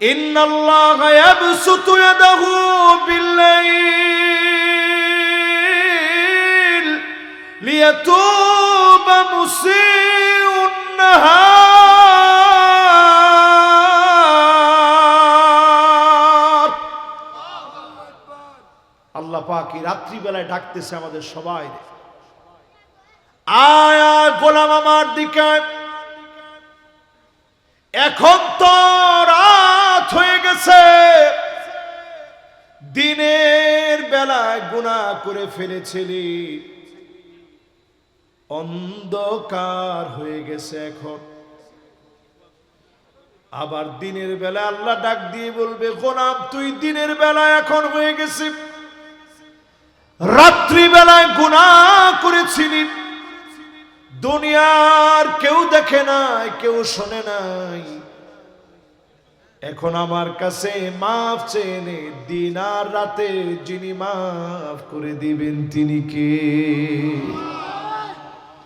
ইন্নাল্লাহা ইয়াবসুতু ইয়াদাহু বিল্লাইল লিয়াতুবা মুসিউন নাহার। আল্লাহ পাক এই রাত্রিবেলায় ডাকতেছে আমাদের সবাই, আয় আয় গোলাম আমার দিকে, এখন তো রাত হয়ে গেছে, দিনের বেলায় গুনাহ করে ফেলেছিলি, অন্ধকার হয়ে গেছে এখন। আবার দিনের বেলা আল্লাহ ডাক দিয়ে বলবে, গোলাম তুই দিনের বেলায় এখন হয়ে গেছে, রাত্রি বেলায় গুনাহ করেছিলি, দুনিয়ার কেউ দেখে নাই, কেউ শোনে নাই, এখন আমার কাছে মাফ চেয়ে দিন আর রাতে যিনি মাফ করে দিবেন তিনি কে?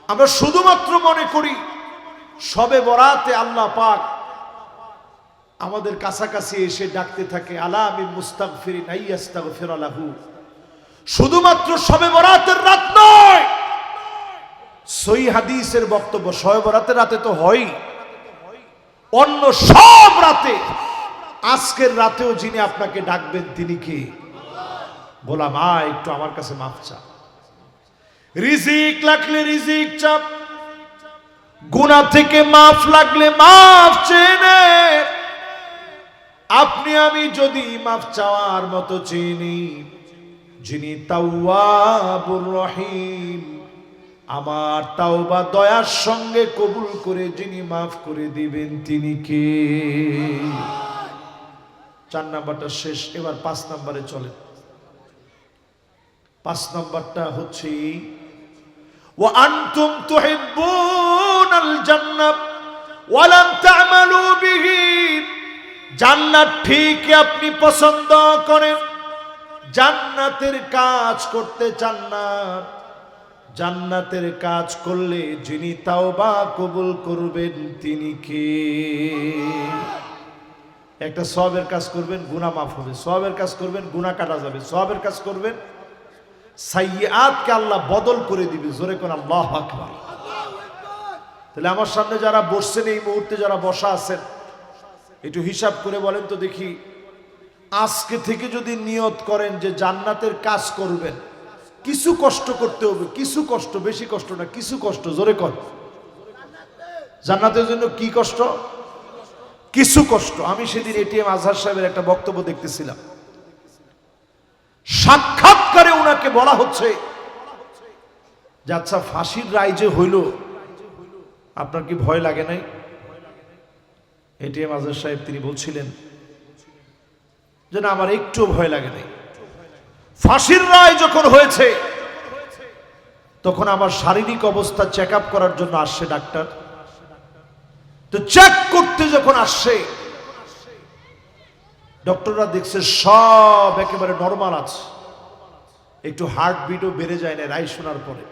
আমরা শুধুমাত্র মনে করি শবে বরাতে আল্লাহ পাক আমাদের কাছাকাছি এসে ডাকতে থাকে, আলা মিন মুস্তাগফিরিন আইয়াস্তাগফির লাহু। শুধুমাত্র শবে বরাতের রাত নয়, সহিহ হাদিসের বক্তব্য শবে বরাতের রাতে তো হয়, অন্য সব রাতে, আজকের রাতেও যিনি আপনাকে ডাকবেন তিনি কে? গোলাম আয় একটু আমার কাছে মাফ চা। রিজিক লাগলে রিজিক চাপ, গুনাহ থেকে মাফ লাগলে মাফ চেয়ে নে। আপনি আমি যদি মাফ চাওয়ার মতো চিনি, যিনি তাওয়াবুর রহিম, আমার তাওবা দয়ার সঙ্গে কবুল করে যিনি মাফ করে দিবেন তিনি কে? 4 নাম্বারটা শেষ, এবার 5 নাম্বারে চলে। 5 নাম্বারটা হচ্ছে, ওয়া আনতুম তুহিব্বুনাল জান্নাহ ওয়া লাম তা'মালু বিহি। জান্নাত ঠিক আপনি পছন্দ করেন, জান্নাতের কাজ করতে চান না, জান্নাতের কাজ করলে যিনি তাওবা কবুল করবেন তিনি কে? একটা সওয়াবের কাজ করবেন, গুনাহ মাফ হবে, সওয়াবের কাজ করবেন, গুনাহ কাটা যাবে, সওয়াবের কাজ করবেন, সাইয়্যাতকে আল্লাহ বদল করে দিবে। জোরে কোন আল্লাহু আকবার। তাহলে আমার সামনে যারা বসছেন, এই মুহূর্তে যারা বসা আছেন, একটু হিসাব করে বলেন তো দেখি, আজকে থেকে যদি নিয়ত করেন যে জান্নাতের কাজ করবেন, কিছু কষ্ট করতে হবে, কিছু কষ্ট, বেশি কষ্ট না, কিছু কষ্ট, জোরে কর। জান্নাতের জন্য কি কষ্ট? কিছু কষ্ট। আমি সেদিন এটিএম আজহার সাহেবের একটা বক্তব্য দেখতেছিলাম, সাক্ষাৎকারে ওনাকে বলা হচ্ছে যে আচ্ছা ফাঁসির রায় যে হইল, আপনার কি ভয় লাগে নাই? এটিএম আজহার সাহেব তিনি বলছিলেন যে না, আমার একটু ভয় লাগে নাই। ফাঁসির রায় যখন হয়েছে তখন আমার শারীরিক অবস্থা চেক আপ করার জন্য আসছে ডাক্তার, তো চেক করতে যখন আসছে ডক্টররা দেখছে সব একেবারে নরমাল আছে, একটু হার্টবিটও বেড়ে যায় না রায় শোনার পরে।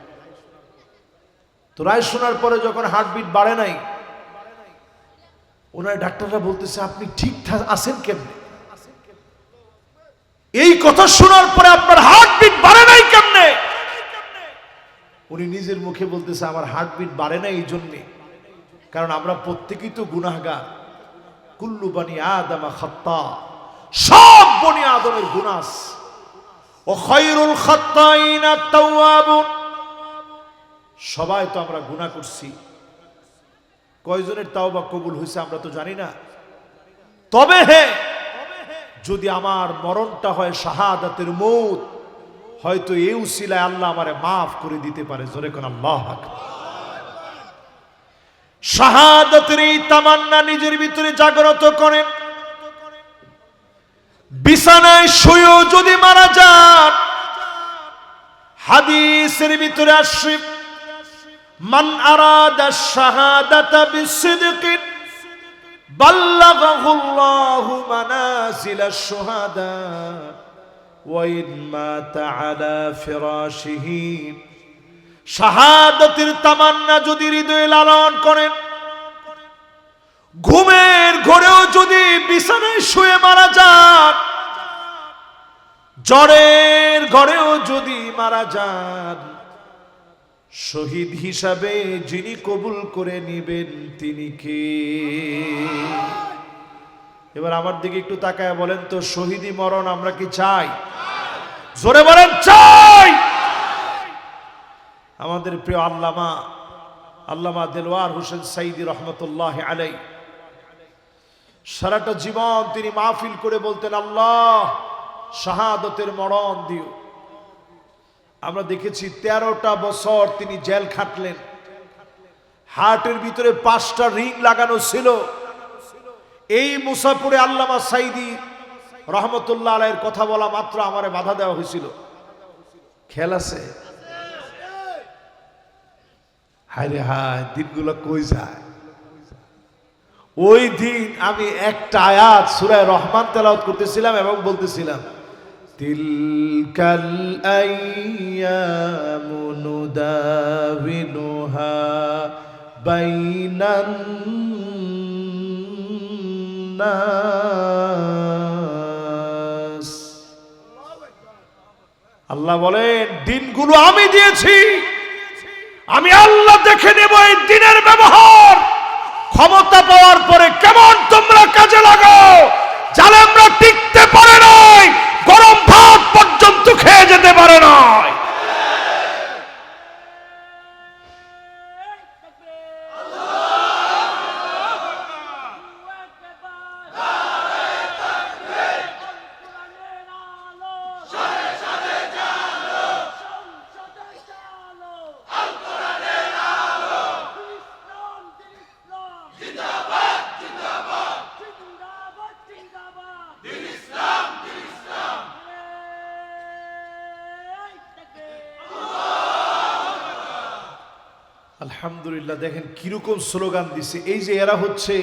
তো রায় শোনার পরে যখন হার্টবিট বাড়ে নাই, ওনার ডাক্তাররা বলতেছে আপনি ঠিকঠাক আছেন কেমনে? এই কথা শোনার পরে আপনার হার্টবিট বাড়ে নাই কেমনে? উনি নিজের মুখে বলতেছে আমার হার্টবিট বাড়ে না এই জন্যে কারণ আমরা প্রত্যেকেই তো গুনাহগার, কুল্লু বানি আদম খাত্তা, সব বনি আদমের গুনাহ আছে, ও খায়রুল খাত্তাইন আত-তাওয়াবুন, সবাই তো আমরা গুনাহ করছি। কয়জনের তাওবা কবুল হয়েছে আমরা তো জানি না, তবে হ্যাঁ যদি আমার মরণটা হয় শাহাদাতের মউত, হয়তো এই উসিলায় আল্লাহ আমারে মাফ করে দিতে পারে। জোরে কোন আল্লাহু আকবার। শাহাদাতের এই তামান্না নিজের ভিতরে জাগ্রত করেন। বিছানায় শুয়েও যদি মারা যান, হাদিসের ভিতরে আসছে মান আরাদা শাহাদাতা বিসিদকিন বাল্লাগাহুল্লাহু মানাজিলাশ শুহাদা ওয়া ইন মাতা আলা ফিরাশিহি। শাহাদাতের তামান্না যদি হৃদয়ে লালন করেন, ঘুমের ঘোরেও যদি বিছানায় শুয়ে মারা যান, জ্বরের ঘরেও যদি মারা যান, শহীদ হিসাবে যিনি কবুল করে নিবেন তিনি কে? এবার আমার দিকে একটু তাকায় বলেন তো, শহীদি মরণ আমরা কি চাই? জোরে বলেন চাই। আমাদের প্রিয় আল্লামা দেলওয়ার হোসেন সাইদি রহমতুল্লাহ আলাই সারাটা জীবন তিনি মাহফিল করে বলতেন, আল্লাহ শাহাদতের মরণ দিও। আমরা দেখেছি 13টা বছর তিনি জেল খাটলেন। হার্টের ভিতরে 5টা রিং লাগানো ছিল। এই মুসাফিরে আল্লামা সাইদি রহমতুল্লাহ আলাইহির কথা বলা মাত্র আমারে বাধা দেওয়া হয়েছিল। খেয়াল আছে? হায় রে হায়, দিনগুলো কই যায়। ওই দিন আমি একটা আয়াত সূরা রহমান তেলাওয়াত করতেছিলাম এবং বলতেছিলাম, তিলকাল আইয়ামু নুদাবিনুহা বাইনান নাস। আল্লাহ বলেন, দিনগুলো আমি দিয়েছি, আমি আল্লাহ দেখে নেব এই দিনের ব্যবহার। ক্ষমতা পাওয়ার পরে কেমন তোমরা কাজে লাগাও। জালেমরা টিকতে পারে নাই, গরম ভাত পর্যন্ত খেয়ে যেতে পারে নাই। আলহামদুলিল্লাহ, দেখেন কিরকম স্লোগান দিছে। এই যে এরা হচ্ছে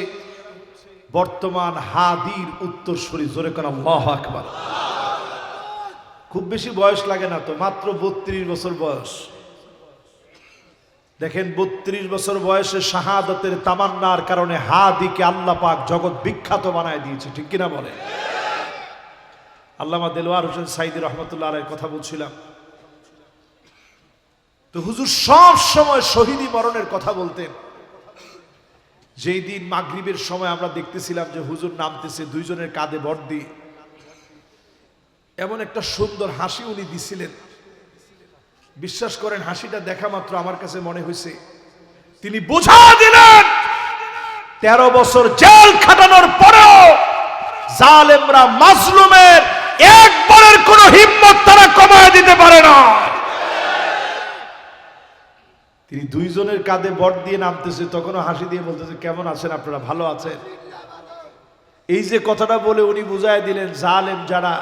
বর্তমান হাদির উত্তরসূরি। জোরে কোন আল্লাহু আকবার। খুব বেশি বয়স লাগে না তো, মাত্র 32 বছর বয়স। দেখেন 32 বছর বয়সে শাহাদাতের তামান্নার কারণে হাদিকে আল্লাহ পাক জগৎ বিখ্যাত বানায় দিয়েছে, ঠিক কিনা বলে? আল্লামা দেলওয়ার হোসেন সাইদি রহমতুল্লাহ আলাইহির কথা বলছিলাম। তো হুজুর সব সময় শহীদি মরণের কথা বলতেন। যেই দিন মাগরিবের সময় আমরা দেখতেছিলাম যে হুজুর নামতেছে, দুইজনের কাঁধে ভর দিয়ে এমন একটা সুন্দর হাসি উনি দিছিলেন। বিশ্বাস করেন, হাসিটা দেখা মাত্র আমার কাছে মনে হয়েছে তিনি বোঝা দিলেন 13 বছর জেল খাটানোর পরেও জালেমরা মাজলুমের একবারের কোনো হিম্মত তারা কমায় দিতে পারে না। তিনি দুইজনের কাঁধে বর দিয়ে নামতেছে, তখনও হাসি দিয়ে বলতেছে, কেমন আছেন আপনারা, ভালো আছেন? এই যে কথাটা বলে উনি বুঝায় দিলেন, জালেম যারা,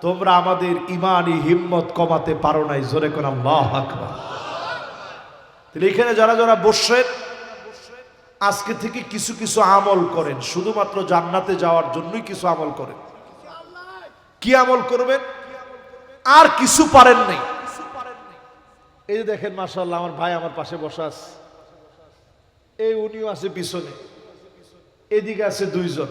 তোমরা আমাদের ইমানি হিম্মত কমাতে পারো নাই। জোরে কোন আল্লাহু আকবার। তাহলে এখানে যারা যারা বসেন, আজকে থেকে কিছু কিছু আমল করেন, শুধুমাত্র জান্নাতে যাওয়ার জন্যই কিছু আমল করেন। কি আমল করবেন? আর কিছু পারেন নাই। এই যে দেখেন মাশাআল্লাহ, আমার ভাই আমার পাশে বসা আছে, এই উনিও আছে পিছনে, এদিকে আছে দুইজন।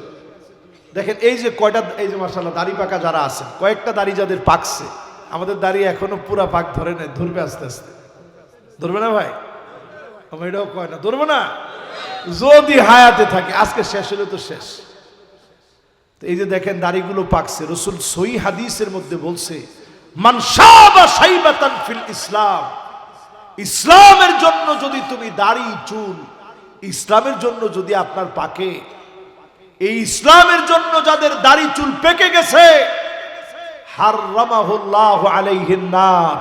দেখেন এই যে কয়টা, এই যে মাশাআল্লাহ দাড়ি পাকা যারা আছেন, কয়েকটা দাড়ি যাদের পাকছে, আমাদের দাড়ি এখনো পুরা পাক ধরে নাই, ধরবে আস্তে আস্তে। ধরবে না ভাই? আমার এটাও কয় না, ধরবে না যদি হায়াতে থাকে। আজকে শেষ হলে তো শেষ। তো এই যে দেখেন দাড়িগুলো পাকছে। রাসূল সহিহ হাদিসের মধ্যে বলছে, মান শাবা শাইবাতান ফিল ইসলাম, ইসলামের জন্য যদি তুমি দাড়ি চুল, ইসলামের জন্য যদি আপনার পাকে, এই ইসলামের জন্য যাদের দাড়ি চুল পেকে গেছে, হারামাহুল্লাহু আলাইহিন নার,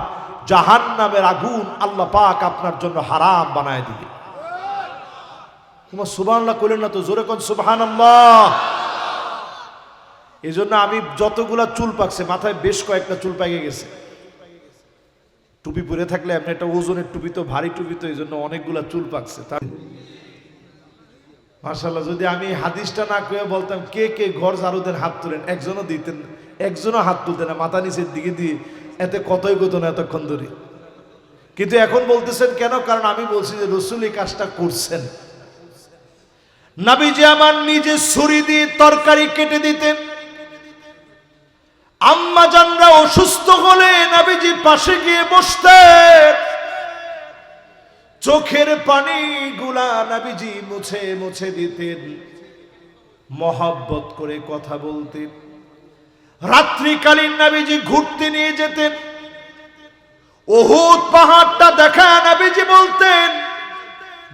জাহান্নামের আগুন আল্লাহ পাক আপনার জন্য হারাম বানায় দিবে। তোমার সুবহানাল্লাহ কইলেন না তো? জোরে কোন সুবহানাল্লাহ। এই জন্য আমি যতগুলা চুল পাকছে, মাথায় বেশ কয়েকটা চুল পাকে গেছে। টুপি পরে থাকলে এমনি একটা ওজনের টুপি তো, ভারী টুপি তো, এই জন্য অনেকগুলা চুল পাকছে। মাশাআল্লাহ, যদি আমি হাদিসটা না কয়ে বলতাম কে কে ঘর ঝাড়ু দেন হাত তুলেন, একজনও দিতেন, একজনও হাত তুলতেন না, মাথা নিচের দিকে দিয়ে এতে কতই গত না এতক্ষণ ধরে। কিন্তু এখন বলতেছেন কেন? কারণ আমি বলছি যে রাসূল এই কাজটা করছেন। নবীজি আমার নিজে ছুরি দিয়ে তরকারি কেটে দিতেন। আম্মা জানরা অসুস্থ হলে নবীজি পাশে গিয়ে বসতেন, চোখের পানিগুলা নবীজি মুছে মুছে দিতেন, মহব্বত করে কথা বলতেন। রাত্রিকালীন নবীজি ঘুরতে নিয়ে যেতেন। উহুদ পাহাড়টা দেখা নবীজি বলতেন,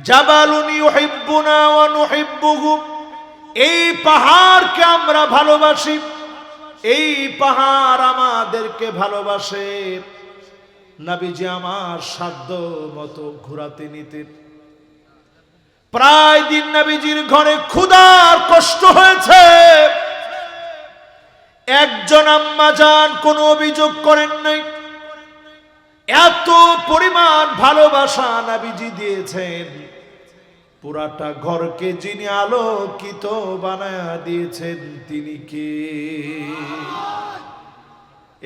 জাবালুন ইউহিব্বুনা ওয়া নুহিব্বুহু, এই পাহাড়কে আমরা ভালোবাসি, এই পাহাড় আমাদেরকে ভালোবাসে। নবীজি আমার সাধ্য মতো ঘোরাতে নিতেন। প্রায় দিন নবীজির ঘরে ক্ষুধার কষ্ট হয়েছে, একজন আম্মা জান কোনো অভিযোগ করেন নাই। এত পরিমাণ ভালোবাসা নবীজি দিয়েছেন, পুরাটা ঘরকে যিনি আলোকিত বানায়া দিয়েছেন তিনি কে?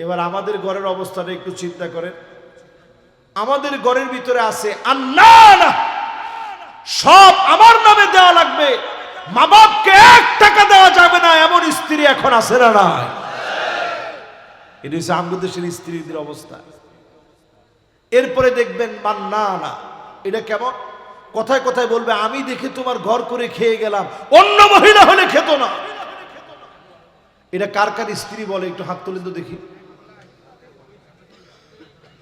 এবার আমাদের ঘরের অবস্থাটা একটু চিন্তা করেন। আমাদের ঘরের ভিতরে আছে আন্নান, সব আমার নামে দেওয়া লাগবে, মা বাপকে 1 টাকা দেওয়া যাবে না, এমন স্ত্রী এখন আছে না নাই? এটা হচ্ছে আমাদের দেশের স্ত্রীদের অবস্থা। এরপরে দেখবেন মান্নানা, এটা কেমন? কথায় কথায় বলবে আমি দেখে তোমার ঘর করে খেয়ে গেলাম, অন্য মহিলা হলে খেত না। এটা কার কার স্ত্রী বলে? একটু হাত তুলে তো দেখি।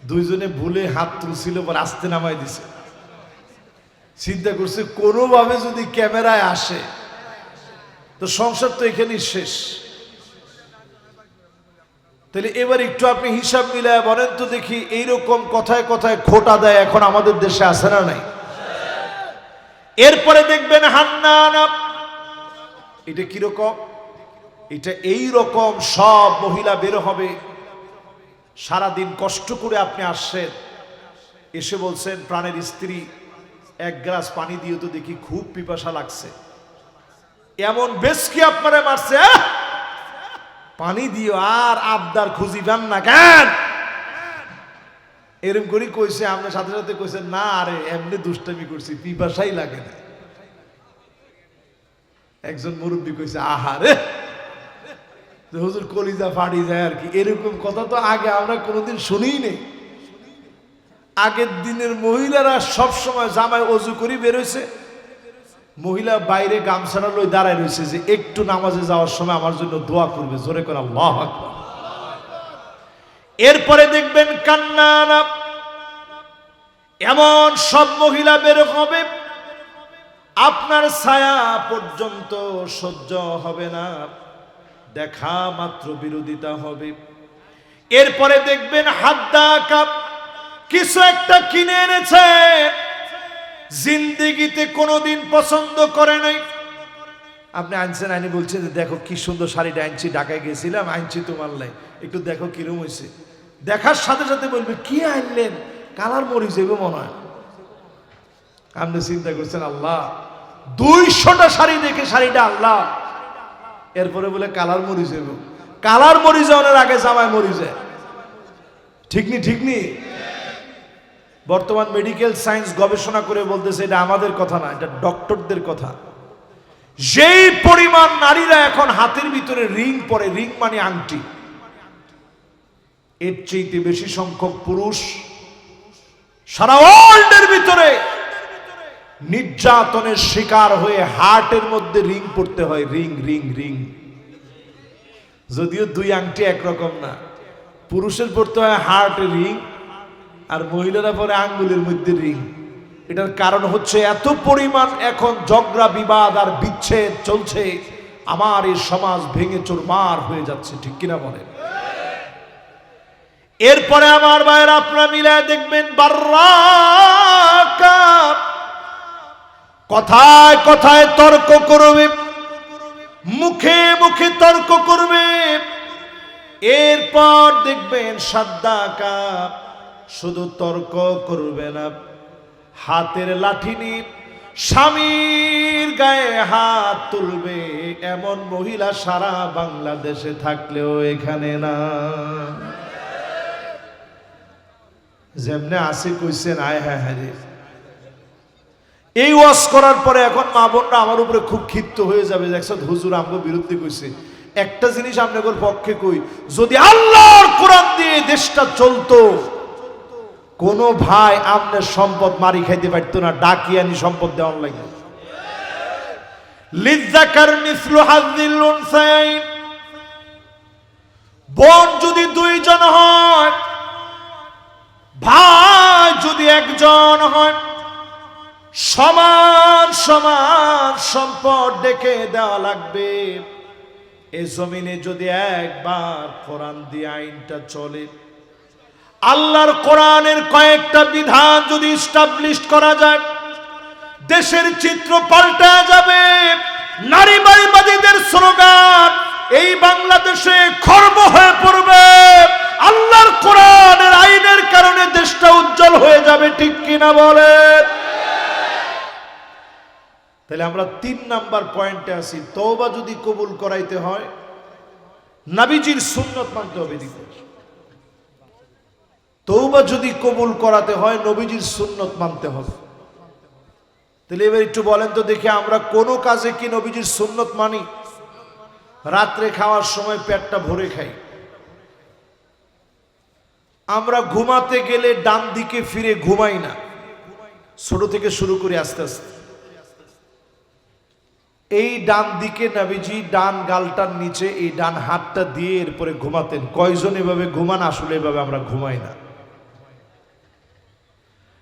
দুইজনে ভুলে হাত তুলছিল, পর আস্তে নামাই দিছে। চিন্তা করছে কোনোভাবে যদি ক্যামেরায় আসে তো সংসার তো এখানেই শেষ। তাহলে এবার একটু আপনি হিসাব মিলায় বলেন তো দেখি, এইরকম কথায় কথায় খোটা দেয় এখন আমাদের দেশে আছে না নাই? এরপরে দেখবেন হান্নানা, এটা কিরকম? এটা এই রকম সব মহিলা বের হবে, সারাদিন কষ্ট করে আপনি আসছেন, এসে বলছেন প্রাণের স্ত্রী 1 গ্লাস পানি দিয়ে তো দেখি, খুব পিপাসা লাগছে। এমন বেশ কি আপনারা মারছে, পানি দিও, আর আবদার খুঁজিবেন না কেন? এরকম করে কইছে, আপনার সাথে সাথে কইছেন না আরে এমনি দুষ্টামি করছি, পিপাসাই লাগে না। একজন মুরব্বী কইছে আহারে হুজুর কলিজা ফাড়ি যায় আর কি। এরকম কথা তো আগে আমরা কোনোদিন শুনিই নেই। আগের দিনের মহিলারা সব সময় জামায় অজু করি বেরোইছে, মহিলা বাইরে গামছাটা লই দাঁড়ায় রয়েছে যে একটু নামাজে যাওয়ার সময় আমার জন্য দোয়া করবে, জোরে করে আল্লাহু আকবার। এরপরে দেখবেন কান্নানা, এমন সব মহিলা বের হবে আপনার ছায়া পর্যন্ত সহ্য হবে না, দেখা মাত্র বিরোধিতা হবে। এরপরে দেখবেন হাদ্দাকা, কিছু একটা কিনে এনেছে, জিন্দেগিতে কোনোদিন পছন্দ করে নাই। আপনি আনছেন, আইনি বলছেন যে দেখো কি সুন্দর শাড়িটা আনছি, ঢাকায় গেছিলাম আনছি তোমার লাই, একটু দেখো কিরম হয়েছে। দেখার সাথে সাথে বলবে কি আনলেন, কালার মরি যাবে মনে হয়। আপনি চিন্তা করছেন আল্লাহ 200টা শাড়ি দেখে শাড়িটা আল্লাহ, এরপরে বলে কালার মরি যাবে। কালার মরি যাওয়ার আগে জামায় মরি যায়। ঠিক নি? ঠিক নি? বর্তমান মেডিকেল সায়েন্স গবেষণা করে বলতেছে এটা আমাদের কথা না, এটা ডক্টরদের কথা। যেই পরিমাণ নারীরা এখন হাতের ভিতরে রিং পরে, রিং মানে আংটি, এর চেয়ে বেশি সংখ্যক পুরুষ সারা ওয়ার্ল্ডের ভিতরে নির্যাতনের শিকার হয়ে হার্টের মধ্যে রিং পড়তে হয়। রিং রিং রিং, যদিও 2 আংটি একরকম না, পুরুষের পড়তে হয় হার্টে রিং আর মহিলারা পরে আঙ্গুলের মধ্যে রিং। এটার কারণ হচ্ছে এত পরিমাণ এখন ঝগড়া বিবাদ আর বিচ্ছেদ চলছে, আমার এই সমাজ ভেঙে চুরমার হয়ে যাচ্ছে। ঠিক কিনা বলেন? এরপরে আমার ভাইয়েরা আপনারা মিলায় দেখবেন বাররাকা, কথায় কথায় তর্ক করবে, মুখে মুখে তর্ক করবে। এরপর দেখবেন সাদ্দাকা, শুধু তর্ক করবে না, হাতের লাঠি নিয়ে স্বামীর গায়ে হাত তুলবে। এমন মহিলা সারা বাংলাদেশে থাকলেও এখানে না। যেমনে আসি কইছেন আয় হ্যাঁ হ্যাঁ রে। এই ওয়াজ করার পরে এখন মা বোনরা আমার উপরে খুব ক্ষিপ্ত হয়ে যাবে, দেখছো হুজুর আমগো বিরুদ্ধে কইছে। একটা জিনিস আপনাদের পক্ষে কই, যদি আল্লাহর কোরআন দিয়ে দেশটা চলতো, কোন ভাই আপনার সম্পদ মারি খাইতে পারতো না, ডাকিয়ানি সম্পদ দেওয়ার লাগে। লিযাকার মিসলু হাযিল উনসায়াইন, বোন যদি দুইজন হয়, ভাই যদি একজন হয়, সমান সমান সম্পদ ডেকে দেওয়া লাগবে। এই জমিনে যদি একবার কোরআন দিয়ে আইনটা চলে, আল্লাহর কোরআনের কয়েকটা বিধান যদি এস্টাবলিশ করা যায়, দেশের চিত্র পাল্টে যাবে। নারীবাদীদের স্লোগান এই বাংলাদেশে খর্ব হয়ে পড়বে। আল্লাহর কোরআনের আইনের কারণে দেশটা উজ্জ্বল হয়ে যাবে, ঠিক কিনা বলেন? তাহলে আমরা 3 নাম্বার পয়েন্টে আছি, তওবা যদি কবুল করাইতে হয় নবীজির সুন্নাত মানতে হবে। তওবা যদি কবুল করাতে হয় নবীজির সুন্নাত মানতে হবে। তাহলে এবার একটু বলেন তো দেখি, আমরা কোন কাজে কি নবীজির সুন্নাত মানি? রাত্রে খাওয়ার সময় পেটটা ভরে খাই, আমরা ঘুমাতে গেলে ডান দিকে ফিরে ঘুমাই না, ছোট থেকে শুরু করি আস্তে আস্তে। এই ডান দিকে নবীজি ডান গালটার নিচে এই ডান হাতটা দিয়ে এরপরে ঘুমাতেন। কয়জন এভাবে ঘুমান? আসলে এভাবে আমরা ঘুমাই না।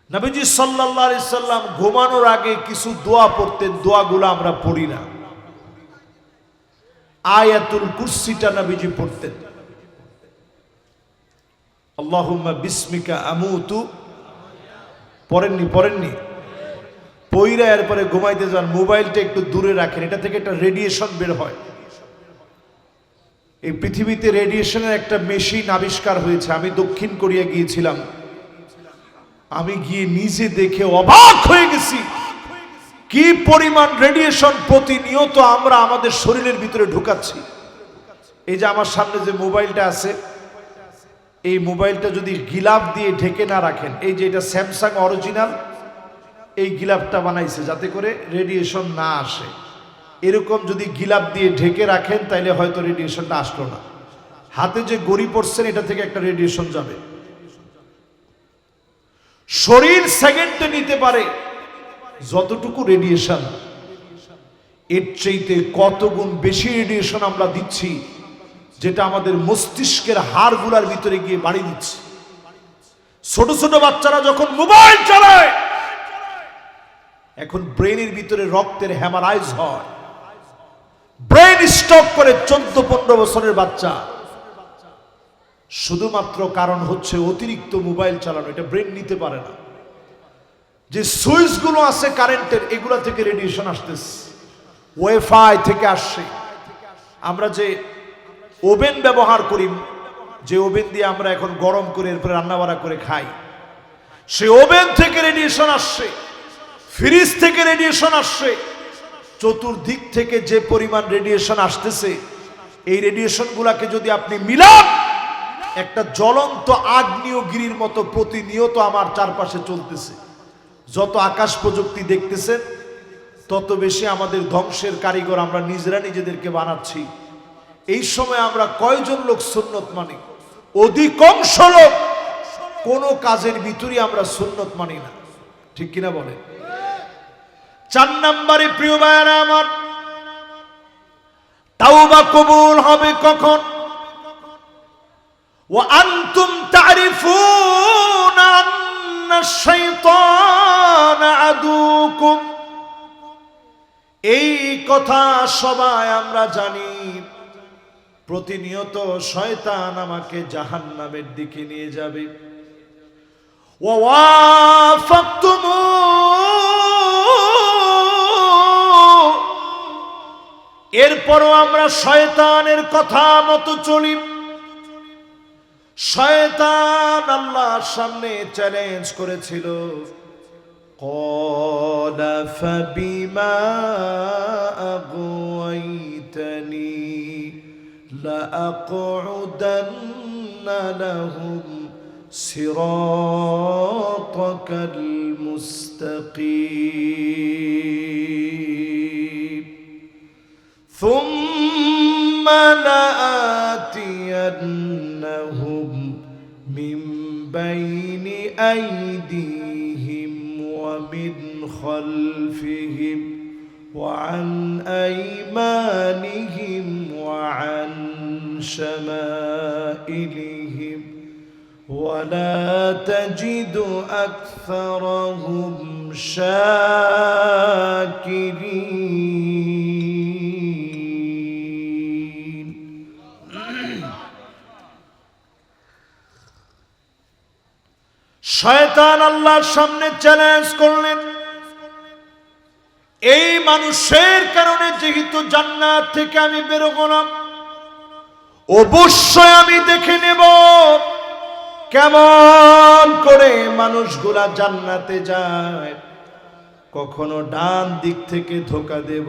নবীজি সাল্লাল্লাহু আলাইহি সাল্লাম ঘুমানোর আগে কিছু দোয়া পড়তেন, দোয়াগুলো আমরা পড়ি না। আয়াতুল কুরসিটা নবীজি পড়তেন, আল্লাহুম্মা বিসমিকা আমুতু, পড়েননি? পইরা এরপরে ঘুমাইতে যান। মোবাইলটা একটু দূরে রাখেন, এটা থেকে একটা রেডিয়েশন বের হয়। এই পৃথিবীতে রেডিয়েশনের একটা মেশিন আবিষ্কার হয়েছে। আমি দক্ষিণ কোরিয়া গিয়েছিলাম, আমি গিয়ে নিজে দেখে অবাক হয়ে গেছি কি পরিমাণ রেডিয়েশন প্রতিনিয়ত আমরা আমাদের শরীরের ভিতরে ঢুকাচ্ছি। এই যে আমার সামনে যে মোবাইলটা আছে, এই মোবাইলটা যদি গিলাফ দিয়ে ঢেকে না রাখেন, এই যে এটা স্যামসাং অরিজিনাল, এই গিলাফটা বানাইছে যাতে করে রেডিয়েশন না আসে। এরকম যদি গিলাফ দিয়ে ঢেকে রাখেন তাইলে হয়তো রেডিয়েশনটা আসলো না। হাতে যে গড়ি পড়ছেন এটা থেকে একটা রেডিয়েশন যাবে। শরীর সেকেন্ডে নিতে পারে যতটুকু রেডিয়েশন, এর চাইতে কত গুণ বেশি রেডিয়েশন আমরা দিচ্ছি, যেটা আমাদের মস্তিষ্কের হাড়গুলার ভিতরে গিয়ে বাড়ি দিচ্ছে। ছোট ছোট বাচ্চারা যখন মোবাইল চালায়, এখন ব্রেনের ভিতরে রক্তের হেমারাইজ হয়, ব্রেন স্ট্রোক করে 14-15 বছরের বাচ্চা। শুধুমাত্র কারণ হচ্ছে অতিরিক্ত মোবাইল চালানো, এটা ব্রেন নিতে পারে না। যে সুইচগুলো আছে কারেন্টের, এগুলা থেকে রেডিয়েশন আসতেছে, ওয়াইফাই থেকে আসছে। আমরা যে ওভেন ব্যবহার করি, যে ওভেন দিয়ে আমরা এখন গরম করে এরপরে রান্নাবাড়া করে খাই, সেই ওভেন থেকে রেডিয়েশন আসছে, ফ্রিজ থেকে রেডিয়েশন আসছে। চতুর্দিক থেকে যে পরিমাণ রেডিয়েশন আসতেছে, এই রেডিয়েশন গুলাকে যদি আপনি মিলান, একটা জ্বলন্ত আগ্নেয়গিরির মতো প্রতিনিয়ত আমার চারপাশে চলতেছে। যত আকাশ প্রযুক্তি দেখতেছেন, তত বেশি আমাদের ধ্বংসের কারিগর আমরা নিজেরা নিজেদেরকে বানাচ্ছি। এই সময় আমরা কয়জন লোক সুন্নত মানি? অধিকাংশ লোক কোন কাজের ভিতরে আমরা সুন্নত মানি না, ঠিক কিনা বলেন? 4 নম্বরে প্রিয় ভাইরা আমার, তাওবা কবুল হবে কখন? ওয়া আনতুম তারিফুনা আন্না শাইতানা আদুকুম, এই কথা সবাই আমরা জানি। প্রতিনিয়ত শয়তান আমাকে জাহান্নামের দিকে নিয়ে যাবে। ওয়া ওয়াফাকতুমু, এরপরও আমরা শয়তানের কথা মতো চলি। শয়তান আল্লাহর সামনে চ্যালেঞ্জ করেছিল, ক্বালা ফাবিমা আগওয়াইতানি লাআকউদান্না লাহুম সিরাতাকাল মুস্তাকিম সুম্মা লাআতিয়ান্নাহুম মিন বাইনি আইদিহিম ওয়া মিন খালফিহিম وعن أيمانهم وعن شمائلهم ولا تجد أكثرهم شاكرين শয়তান আল্লাহর সামনে চ্যালেঞ্জ করলেন, এই মানুষের কারণে যেহেতু জান্নাত থেকে আমি বেরোব না, অবশ্যই আমি দেখে নেব কেমন করে মানুষগুলা জান্নাতে যায়। কখনো ডান দিক থেকে ধোঁকা দেব,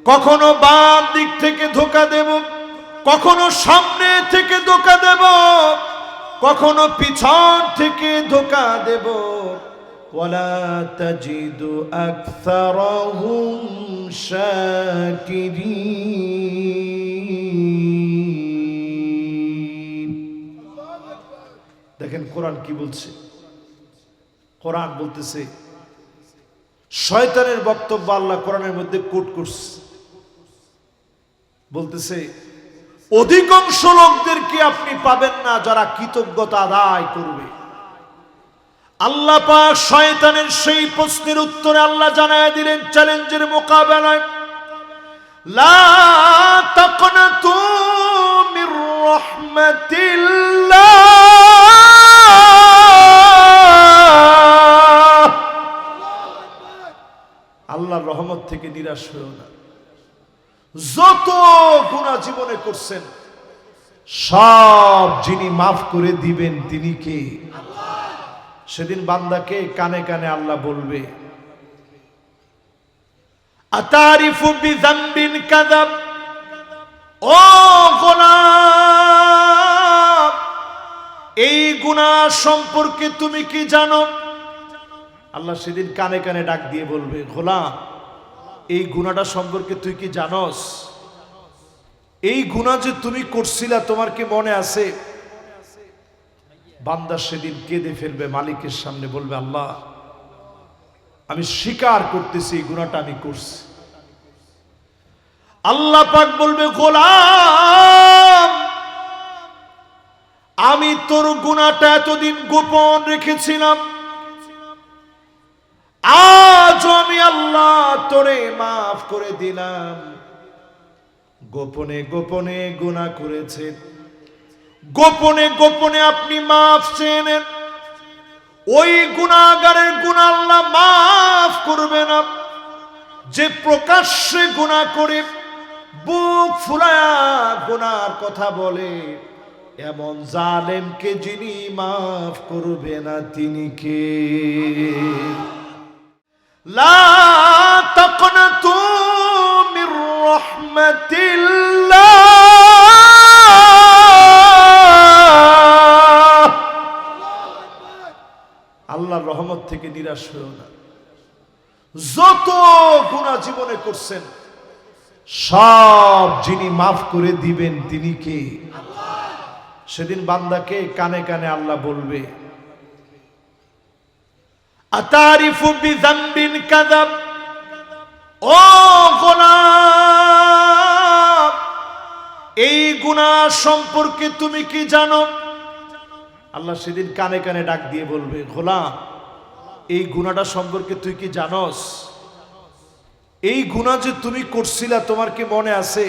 কখনো বাম দিক থেকে ধোঁকা দেব, কখনো সামনে থেকে ধোঁকা দেব, কখনো পিছন থেকে ধোঁকা দেব। ولا تجد أكثرهم شاكرين। দেখেন কোরআন কি বলছে। কোরআন বলতেছে, শয়তানের বক্তব্য আল্লাহ কোরআনের মধ্যে কোট করছে, বলতেছে অধিকাংশ লোকদেরকে আপনি পাবেন না যারা কৃতজ্ঞতা আদায় করবে। আল্লাহ পাক শয়তানের সেই প্রশ্নের উত্তরে আল্লাহ জানায় দিলেন চ্যালেঞ্জের মোকাবেলায়, লা তাকনাতু মির রাহমাতিল্লাহ, আল্লাহর রহমত থেকে নিরাশ হয়েও না। যত গুনাহ জীবনে করছেন সব যিনি মাফ করে দিবেন তিনি কে? সেদিন বান্দাকে কানে কানে আল্লাহ বলবে, আতারিফু বিযামবিন কাযাব, ও গোলাম এই গুনাহ সম্পর্কে তুমি কি জানো? আল্লাহ সেদিন কানে কানে ডাক দিয়ে বলবে, গোলাম এই গুনাহটা সম্পর্কে তুই কি জানোস? এই গুনাহ যে তুমি করছিলা তোমার কি মনে আছে? বান্দা সেদিন কেঁদে ফেলবে, মালিকের সামনে বলবে, আল্লাহ আমি স্বীকার করতেছি এই গুনাহটা আমি করছি। আল্লাহ পাক বলবে, গোলাম আমি তোর গুনাহটা এতদিন গোপন রেখেছিলাম, আজ আমি আল্লাহ তোরে মাফ করে দিলাম। গোপনে গোপনে গুনাহ করেছে, গোপনে গোপনে আপনি মাফ চেয়ে নেন, ওই গুনাহগারের গুনাহ আল্লাহ মাফ করবে না। যে প্রকাশ্যে গুনাহ করে বুক ফুলায়া গুনার কথা বলে, এমন জালেমকে যিনি মাফ করবে না তিনি কে? লা তাকনাতু মির রাহমাতিল্লাহ, আল্লাহর রহমত থেকে নিরাশ হয়েও না। যত গুনাহ জীবনে করছেন সব যিনি মাফ করে দিবেন তিনি কে? সেদিন বান্দাকে কানে কানে আল্লাহ বলবে, আতারিফু বিযামবিন কাযাব, ও গোলাম এই গুনাহ সম্পর্কে তুমি কি জানো? আল্লাহ সেদিন কানে কানে ডাক দিয়ে বলবে, গোলাম এই গুনাহটা সম্পর্কে তুই কি জানোস? এই গুনাহ যে তুমি করছিলা তোমার কি মনে আছে?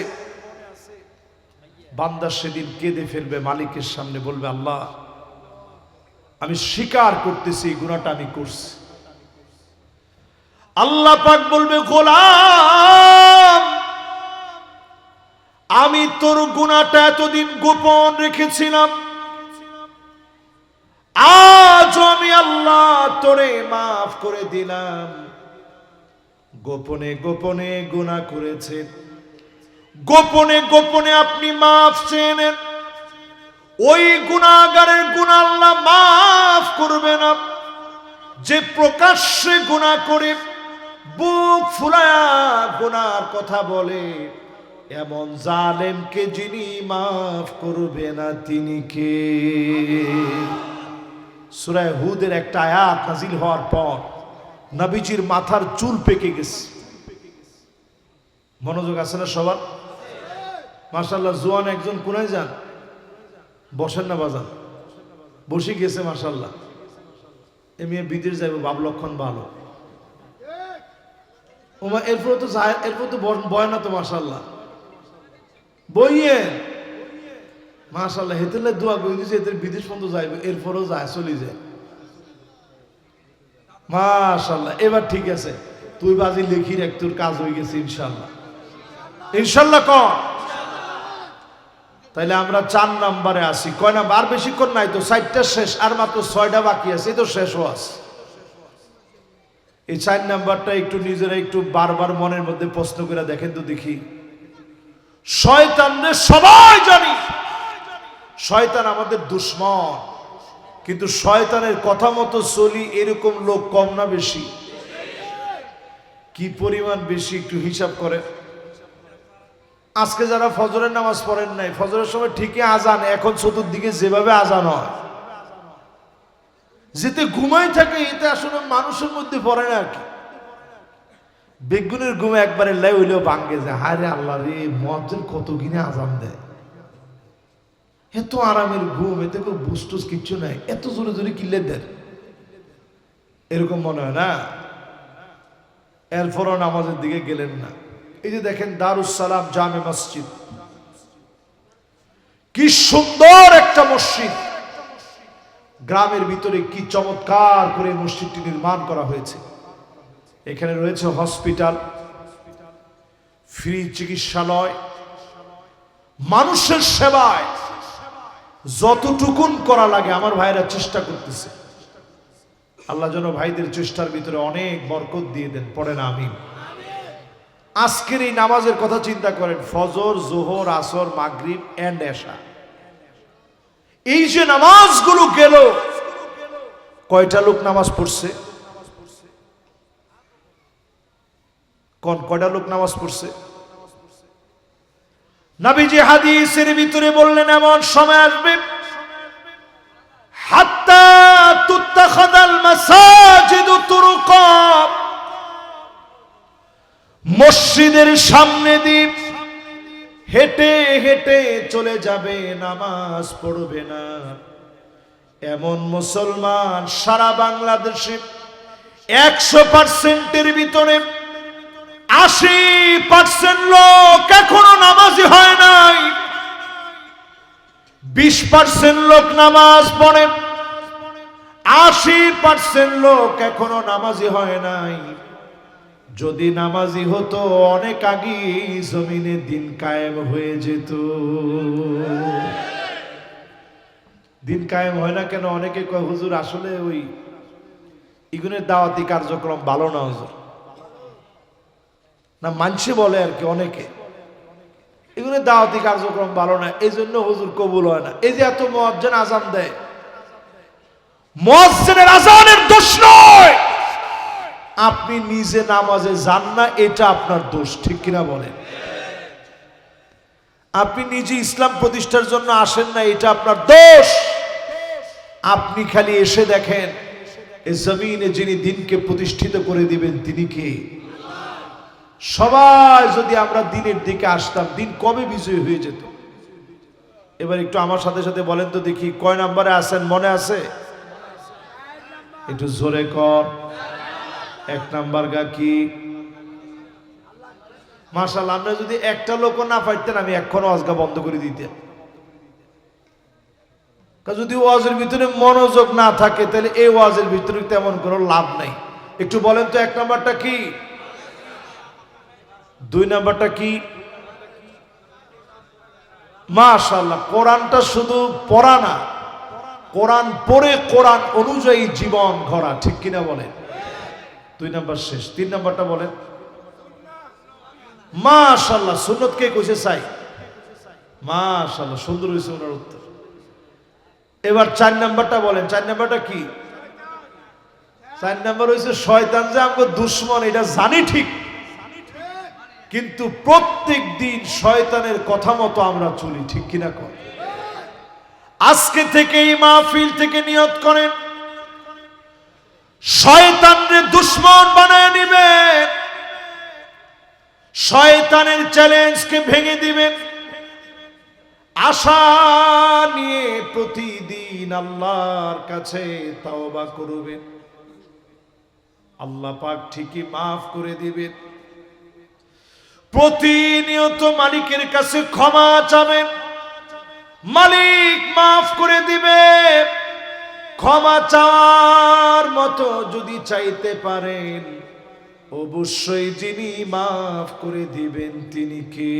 বান্দা সেদিন কেঁদে ফেলবে, মালিকের সামনে বলবে, আল্লাহ আমি স্বীকার করতেছি এই গুনাহটা আমি করছি। আল্লাহ পাক বলবে, গোলাম আমি তোর গুনাহটা এতদিন গোপন রেখেছিলাম, আজ আমি আল্লাহ তোরে মাফ করে দিলাম। গোপনে গোপনে গুনাহ করেছে, গোপনে গোপনে আপনি মাফ চেয়ে নেন, ওই গুনাহগারের গুনাহ আল্লাহ মাফ করবে না যে প্রকাশ্যে গুনাহ করে বুক ফুলায়া গুনার কথা বলে। এমন জালেমকে যিনি মাফ করবে না তিনি কে? সূরা হুদের একটা আয়াত নাজিল হওয়ার পর নবীজির মাথার চুল পেকে গেছে। মনোযোগ আছে না সবার? মাশাআল্লাহ, জোয়ান একজন কোনায় যান, বসেন না বাজান, বসে গেছে মাশাআল্লাহ। এমনি বিদেশ যাইব বাপ লক্ষণ ভালো। ওমা এরপর তো যায়, এরপর তো বয় না তো মাশাআল্লাহ, বইয়ে মাশাআল্লাহ। হেতেলে দোয়া করে দিয়েছে এদের বিদেশ পর্যন্ত যাইবে, এরপরও যায়, চলে যায় মাশাআল্লাহ। এবার ঠিক আছে, তুই বাজি লিখি রাখ, তোর কাজ হয়ে গেছে ইনশাআল্লাহ। ইনশাআল্লাহ কর। তাইলে আমরা 4 নম্বরে আসি। কয় নাম্বার? আর বেশিক্ষণ নাই তো, 4টা শেষ, আর মাত্র 6টা বাকি আছে, এই তো শেষ ওয়াজ। এই 4 নাম্বারটা একটু নিজেরা একটু বারবার মনের মধ্যে প্রশ্ন করে দেখেন তো দেখি। শয়তানদের সবাই জানি, শয়তান আমাদের দুশ্মন, কিন্তু শয়তানের কথা মতো চলি এরকম লোক কম না বেশি? কি পরিমাণ বেশি একটু হিসাব করে। আজকে যারা ফজরের নামাজ পড়েন নাই, ফজরের সময় ঠিকই আজান, এখন চতুর্দিকে যেভাবে আজান হয়, যেতে ঘুমাই থাকে, এতে আসলে মানুষের মধ্যে পড়ে না আর কি। বেগুনের ঘুমে একবারে লাই হইলেও ভাঙ্গে যায়। হায় রে আল্লাহ রে, মুয়াজ্জিন কত কিনে আজান দেয়, এত আরামের ঘুম, এতে কোনো বুস্টুস কিচ্ছু নাই, এত জোরে জোরে কিল্লে দেয়, এরকম মনে হয় না? এরপরও নামাজের দিকে গেলেন না। এই যে দেখেন দারুস সালাম জামে মসজিদ, কি সুন্দর একটা মসজিদ, গ্রামের ভিতরে কি চমৎকার করে মসজিদটি নির্মাণ করা হয়েছে। এখানে রয়েছে হসপিটাল, ফ্রি চিকিৎসালয়, মানুষের সেবায় যতটুকুন করা লাগে আমার ভাইরা চেষ্টা করতেছে। আল্লাহ যেন ভাইদের চেষ্টার ভিতরে অনেক বরকত দিয়ে দেন, পড়েন আমিন। আজকের এই নামাজের কথা চিন্তা করেন, ফজর, জোহর, আসর, মাগরিব এন্ড এশা, এই যে নামাজগুলো গেল, কয়টা লোক নামাজ পড়ছে? কয়টা লোক নামাজ পড়ছে? নবীজি হাদিসের ভিতরে বললেন এমন সময় আসবে, হাত্তা তুত্তাখাদাল মাসাজিদু তুরুকা, মসজিদের সামনে দিয়ে হেঁটে হেঁটে চলে যাবে, নামাজ পড়বে না এমন মুসলমান সারা বাংলাদেশে 100%-এর ভিতরে 80% লোক এখনো নামাজি হয় নাই। 20% লোক নামাজ পড়ে, 80% লোক এখনো নামাজি হয় নাই। যদি নামাজি হতো অনেক আগে জমিনে দিন কায়েম হয়ে যেত। দিন কায়েম হয় না কেন? অনেকে কয় হুজুর আসলে ওই ইগুনের দাওয়াতি কার্যক্রম ভালো না হুজুর, না মানছে বলে আর কি অনেকে, এগুলো দাওয়াতি কার্যক্রম ভালো না, এই জন্য হুজুর কবুল হয় না। এই যে এত মুয়াজ্জিন আজান দেয়, মুয়াজ্জিনের আজানের দোষ নয়, আপনি নিজে নামাজে যান না, এটা আপনার দোষ, ঠিক কিনা বলেন? আপনি নিজে ইসলাম প্রতিষ্ঠার জন্য আসেন না, এটা আপনার দোষ। আপনি খালি এসে দেখেন এই জমিনে যিনি দিনকে প্রতিষ্ঠিত করে দিবেন তিনি কে? সবাই যদি আমরা দিনের দিকে আসতাম, দিন কবে বিজয় হয়ে যেত। এবার একটু আমার সাথে সাথে বলেন তো দেখি, কয় নাম্বারে আছেন? মনে আছে? একটু জোরে কর। 1 নাম্বার গা কি? মাশাআল্লাহ, আমরা যদি একটা লোকও না পাইতেন আমি এখন ওয়াজগা বন্ধ করে দিতাম। যদি ওয়াজের ভিতরে মনোযোগ না থাকে তাহলে এই ওয়াজের ভিতরে তেমন কোনো লাভ নাই। একটু বলেন তো 1 নাম্বারটা কি, 2 নাম্বারটা কি? মাশাআল্লাহ, কোরআনটা শুধু পড়া না, কোরআন পড়ে কোরআন অনুযায়ী জীবন গড়া, ঠিক কিনা বলেন? 2 নাম্বার শেষ। 3 নাম্বারটা বলেন। মাশাআল্লাহ, সুন্নত কে কইছে চাই? মাশাআল্লাহ, সুন্দর হয়েছে ওনার উত্তর। এবার 4 নাম্বারটা বলেন, 4 নাম্বারটা কি? 4 নাম্বার হইছে শয়তান যে আমাদের দুশমন, এটা জানি ঠিক, কিন্তু প্রত্যেক দিন শয়তানের কথা মতো আমরা চলি, ঠিক কিনা কর? আজকে থেকে এই মাহফিল থেকে নিয়ত করেন শয়তানরে দুশমন বানায় নিবেন, শয়তানের চ্যালেঞ্জকে ভেঙে দিবেন, আশা নিয়ে প্রতিদিন আল্লাহর কাছে তওবা করবেন, আল্লাহ পাক ঠিকই মাফ করে দিবেন। প্রতিনিয়ত মালিকের কাছে ক্ষমা চাবেন, মালিক মাফ করে দিবে। ক্ষমা চাওয়ার মতো যদি চাইতে পারেন, অবশ্যই যিনি মাফ করে দিবেন তিনি কে?